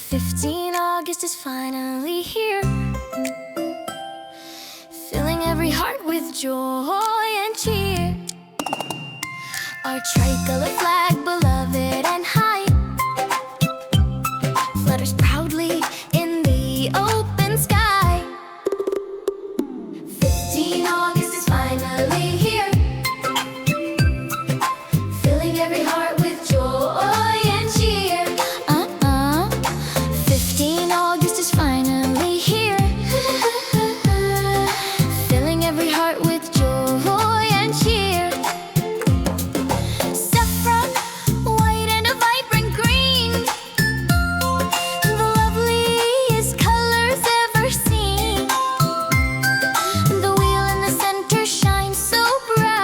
15 August is finally here, filling every heart with joy and cheer. Our tricolor flag, beloved and high, flutters proudly in the open sky. 15 August is finally here, filling every heart with joy and cheer. 15 August is finally here, filling every heart with joy and cheer. Saffron, white and a vibrant green, the loveliest colors ever seen. The wheel in the center shines so bright.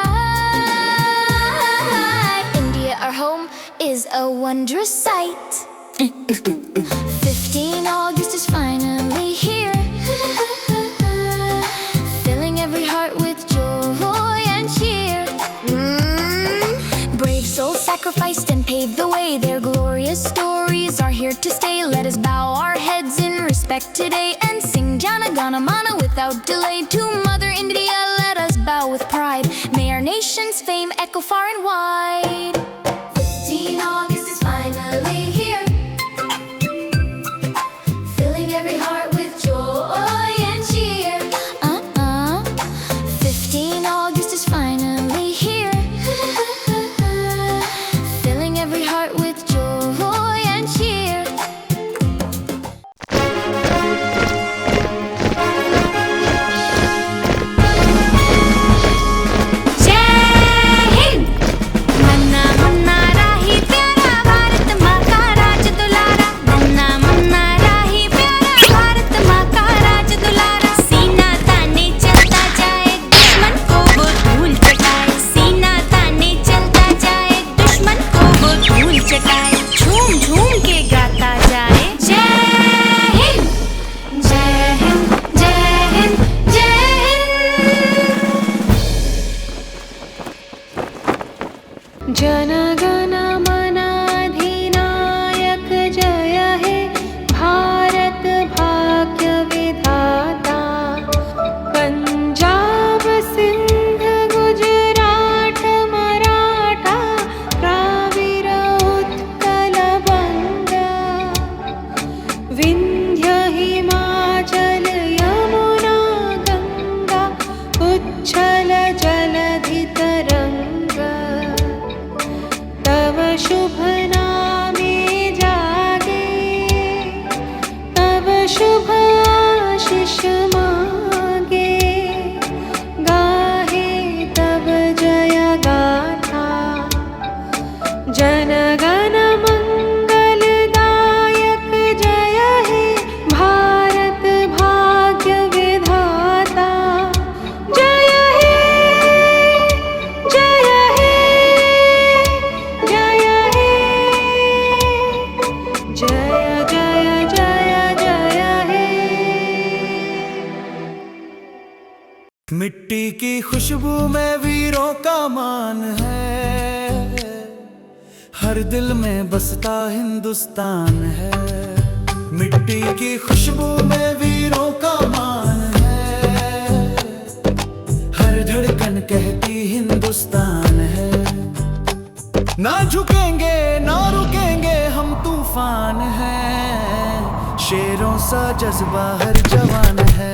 India, our home, is a wondrous sight. 15 August is finally here, filling every heart with joy and cheer. Brave souls sacrificed and paved the way. Their glorious stories are here to stay. Let us bow our heads in respect today and sing Jana, Gana, Munna without delay. To Mother India, let us bow with pride. May our nation's fame echo far and wide. 15 August is finally here, filling every heart with joy and cheer. 15 August is finally here, filling every heart with joy and cheer. Jai Hind! Munna Munna Rahi प्यारा भारत माँ का राज दुलारा. मुन्ना मुन्ना राही प्यारा भारत माँ का राज दुलारा. सीना ताने चलता जाए दुश्मन को वो धूल चटाए. सीना ताने चलता जाए दुश्मन को वो धूल चटाए. झूम झूम के गाता जाए जय हिंद जय हिंद जय हिंद जय हिंद. जन गण मन अधिनायक जय हे भारत भाग्य विधाता. पंजाब सिंध गुजरात मराठा द्राविड़ उत्कल बंगा. विंध्य हिमाचल यमुना गंगा उच्छल जलधि तरंगा. तव शुभ नामे जागे, तव शुभ आशीष मांगे. गाहे तव जय गाथा, जन गण मंगलदायक जय हे भारत भाग्य विधाता. जय हे जय हे जय हे जय जय जय जय हे. मिट्टी की खुशबू में वीरों का मान है, हर दिल में बसता हिंदुस्तान है. मिट्टी की खुशबू में वीरों का मान है, हर धड़कन कहती हिंदुस्तान है. ना झुकेंगे ना रुकेंगे हम तूफान हैं, शेरों सा जज्बा हर जवान है.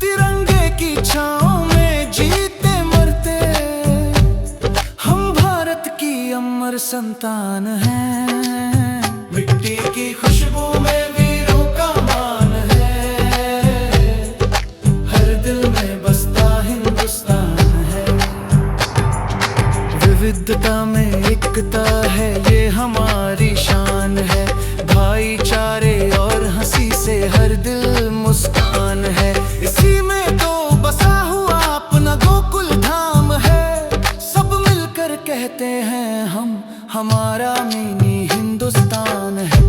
तिरंगे की छाँव में जीते मरते हम भारत की अमर संतान हैं. मिट्टी की खुशबू में वीरों का मान है, हर दिल में बसता हिंदुस्तान है. विविधता में एकता है ये हमारी शान है. भाईचारे और हंसी से हर दिल मुस्कान है. इसी में तो बसा हुआ अपना गोकुल धाम है. सब मिलकर कहते हैं हम, हमारा मिनी हिंदुस्तान है.